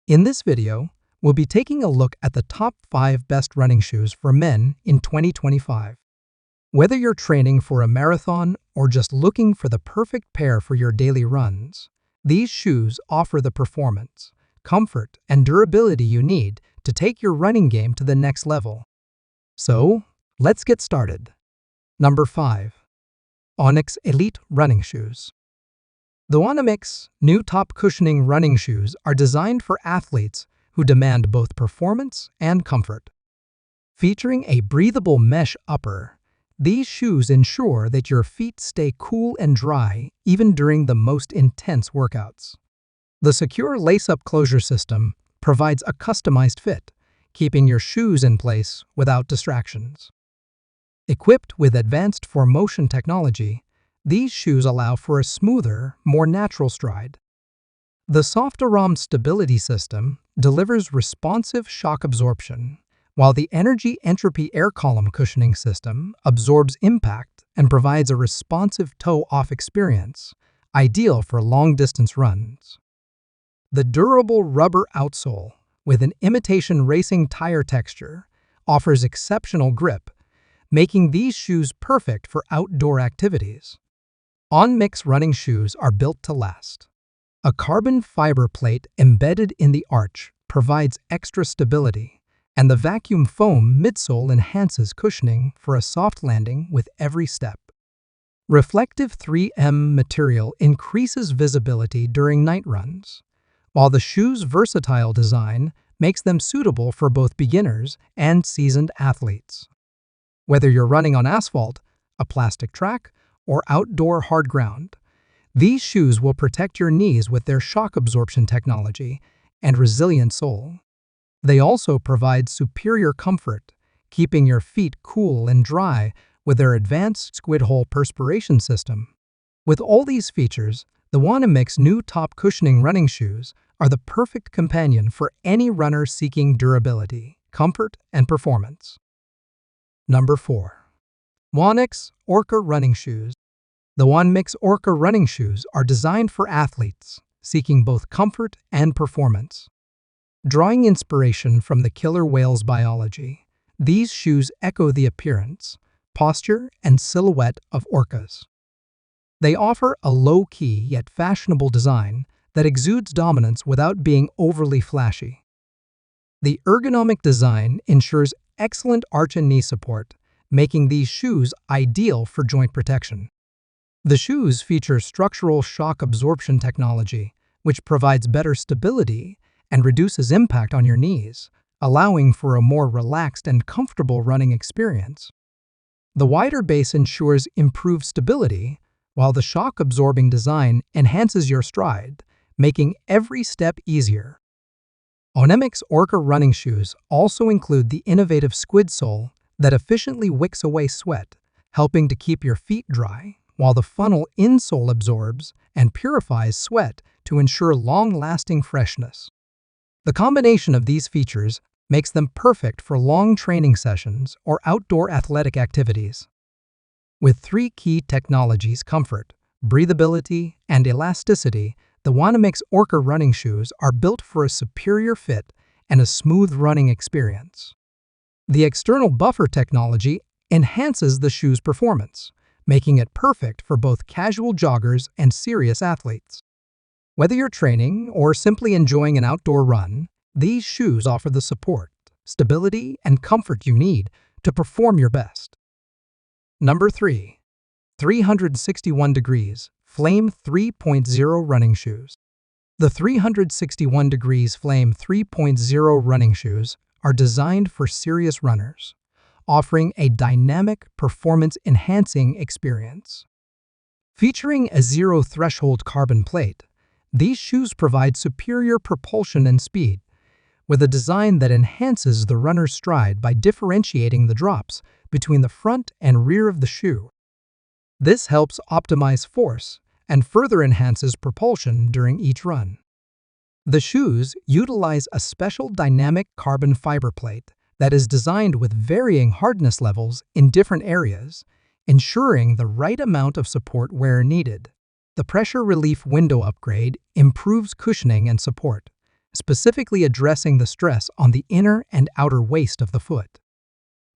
In this video, we'll be taking a look at the top 5 best running shoes for men in 2025. Whether you're training for a marathon or just looking for the perfect pair for your daily runs, these shoes offer the performance, comfort, and durability you need to take your running game to the next level. So, let's get started. Number 5. ONEMIX Elite Running Shoes. The ONEMIX new top cushioning running shoes are designed for athletes who demand both performance and comfort. Featuring a breathable mesh upper, these shoes ensure that your feet stay cool and dry even during the most intense workouts. The secure lace-up closure system provides a customized fit, keeping your shoes in place without distractions. Equipped with advanced 4Motion technology, these shoes allow for a smoother, more natural stride. The Softaram stability system delivers responsive shock absorption, while the Energy Entropy air column cushioning system absorbs impact and provides a responsive toe-off experience, ideal for long-distance runs. The durable rubber outsole, with an imitation racing tire texture, offers exceptional grip, making these shoes perfect for outdoor activities. ONEMIX running shoes are built to last. A carbon fiber plate embedded in the arch provides extra stability, and the vacuum foam midsole enhances cushioning for a soft landing with every step. Reflective 3M material increases visibility during night runs, while the shoe's versatile design makes them suitable for both beginners and seasoned athletes. Whether you're running on asphalt, a plastic track, or outdoor hard ground, these shoes will protect your knees with their shock absorption technology and resilient sole. They also provide superior comfort, keeping your feet cool and dry with their advanced squid hole perspiration system. With all these features, the ONEMIX new top cushioning running shoes are the perfect companion for any runner seeking durability, comfort, and performance. Number 4. ONEMIX Orca Running Shoes. The ONEMIX Orca running shoes are designed for athletes seeking both comfort and performance. Drawing inspiration from the killer whale's biology, these shoes echo the appearance, posture, and silhouette of orcas. They offer a low-key yet fashionable design that exudes dominance without being overly flashy. The ergonomic design ensures excellent arch and knee support, making these shoes ideal for joint protection. The shoes feature structural shock absorption technology, which provides better stability and reduces impact on your knees, allowing for a more relaxed and comfortable running experience. The wider base ensures improved stability, while the shock-absorbing design enhances your stride, making every step easier. ONEMIX Orca running shoes also include the innovative squid sole that efficiently wicks away sweat, helping to keep your feet dry, while the funnel insole absorbs and purifies sweat to ensure long-lasting freshness. The combination of these features makes them perfect for long training sessions or outdoor athletic activities. With 3 key technologies: comfort, breathability, and elasticity, the ONEMIX Orca running shoes are built for a superior fit and a smooth running experience. The external buffer technology enhances the shoe's performance, making it perfect for both casual joggers and serious athletes. Whether you're training or simply enjoying an outdoor run, these shoes offer the support, stability, and comfort you need to perform your best. Number 3. 361 Degrees Flame 3.0 Running Shoes. The 361 Degrees Flame 3.0 running shoes are designed for serious runners, offering a dynamic, performance-enhancing experience. Featuring a zero-threshold carbon plate, these shoes provide superior propulsion and speed, with a design that enhances the runner's stride by differentiating the drops between the front and rear of the shoe. This helps optimize force and further enhances propulsion during each run. The shoes utilize a special dynamic carbon fiber plate that is designed with varying hardness levels in different areas, ensuring the right amount of support where needed. The pressure relief window upgrade improves cushioning and support, specifically addressing the stress on the inner and outer waist of the foot.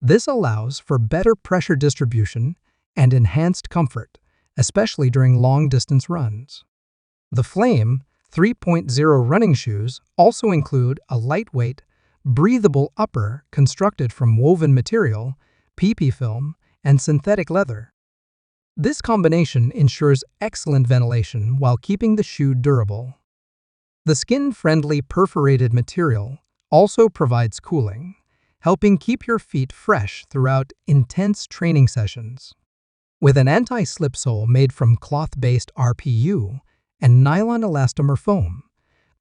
This allows for better pressure distribution and enhanced comfort, especially during long-distance runs. The Flame 3.0 running shoes also include a lightweight, breathable upper constructed from woven material, PP film, and synthetic leather. This combination ensures excellent ventilation while keeping the shoe durable. The skin-friendly perforated material also provides cooling, helping keep your feet fresh throughout intense training sessions. With an anti-slip sole made from cloth-based RPU and nylon elastomer foam,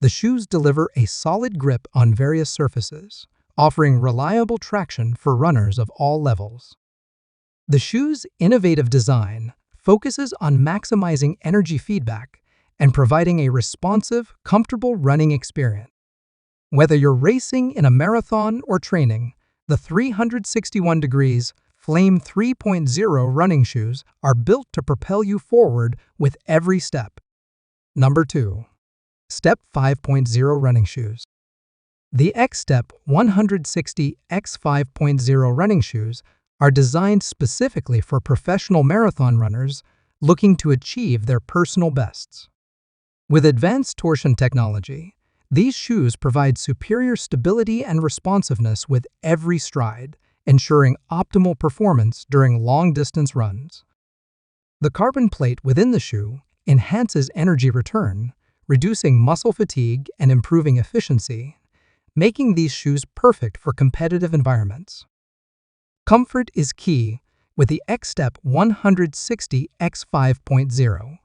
the shoes deliver a solid grip on various surfaces, offering reliable traction for runners of all levels. The shoe's innovative design focuses on maximizing energy feedback and providing a responsive, comfortable running experience. Whether you're racing in a marathon or training, the 361 degrees Flame 3.0 running shoes are built to propel you forward with every step. Number 2. Xtep 5.0 running shoes. The Xtep 160 X 5.0 running shoes are designed specifically for professional marathon runners looking to achieve their personal bests. With advanced torsion technology, these shoes provide superior stability and responsiveness with every stride, ensuring optimal performance during long-distance runs. The carbon plate within the shoe enhances energy return, reducing muscle fatigue and improving efficiency, making these shoes perfect for competitive environments. Comfort is key with the Xtep 160 X 5.0,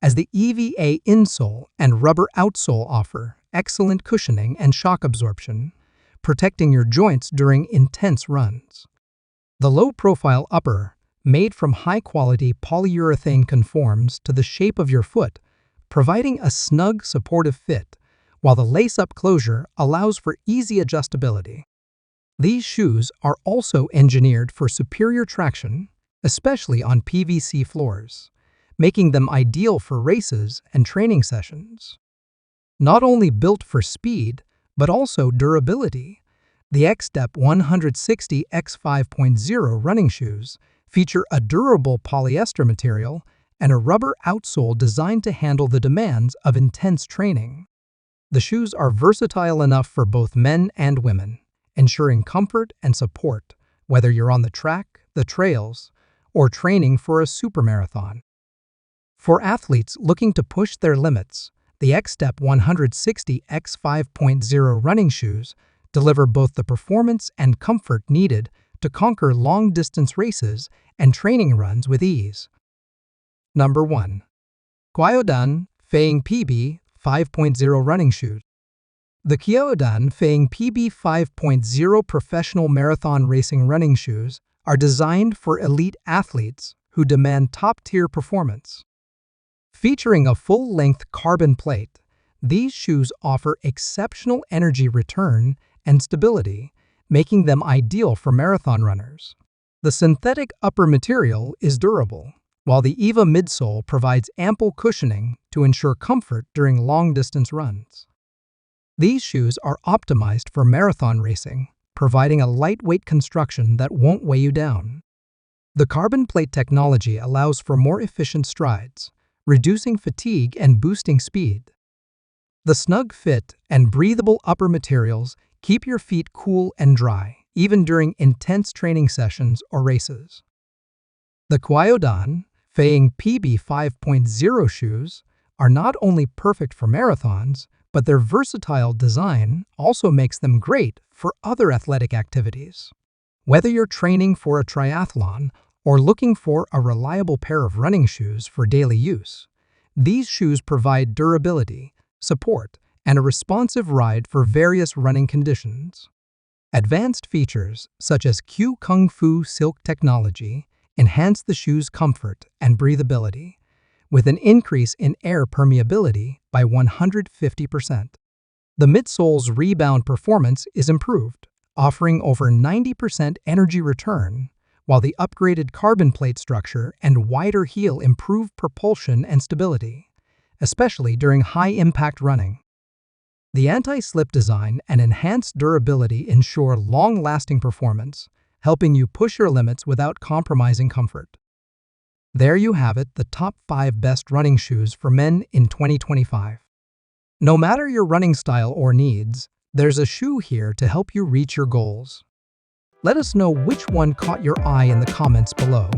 as the EVA insole and rubber outsole offer excellent cushioning and shock absorption, protecting your joints during intense runs. The low-profile upper, made from high-quality polyurethane, conforms to the shape of your foot, providing a snug, supportive fit, while the lace-up closure allows for easy adjustability. These shoes are also engineered for superior traction, especially on PVC floors, making them ideal for races and training sessions. Not only built for speed, but also durability, the Xtep 160 X 5.0 running shoes feature a durable polyester material and a rubber outsole designed to handle the demands of intense training. The shoes are versatile enough for both men and women, ensuring comfort and support whether you're on the track, the trails, or training for a supermarathon. For athletes looking to push their limits, the Xtep 160 X 5.0 running shoes deliver both the performance and comfort needed to conquer long-distance races and training runs with ease. Number 1. QIAODAN Feiying PB 5.0 running shoes. The QIAODAN Feiying PB 5.0 professional marathon racing running shoes are designed for elite athletes who demand top-tier performance. Featuring a full-length carbon plate, these shoes offer exceptional energy return and stability, making them ideal for marathon runners. The synthetic upper material is durable, while the EVA midsole provides ample cushioning to ensure comfort during long-distance runs. These shoes are optimized for marathon racing, providing a lightweight construction that won't weigh you down. The carbon plate technology allows for more efficient strides, reducing fatigue and boosting speed. The snug fit and breathable upper materials keep your feet cool and dry, even during intense training sessions or races. The QIAODAN Feiying PB 5.0 shoes are not only perfect for marathons, but their versatile design also makes them great for other athletic activities. Whether you're training for a triathlon or looking for a reliable pair of running shoes for daily use, these shoes provide durability, support, and a responsive ride for various running conditions. Advanced features such as Q Kung Fu silk technology enhance the shoe's comfort and breathability, with an increase in air permeability by 150%. The midsole's rebound performance is improved, offering over 90% energy return, while the upgraded carbon plate structure and wider heel improve propulsion and stability, especially during high-impact running. The anti-slip design and enhanced durability ensure long-lasting performance, helping you push your limits without compromising comfort. There you have it, the top 5 best running shoes for men in 2025. No matter your running style or needs, there's a shoe here to help you reach your goals. Let us know which one caught your eye in the comments below.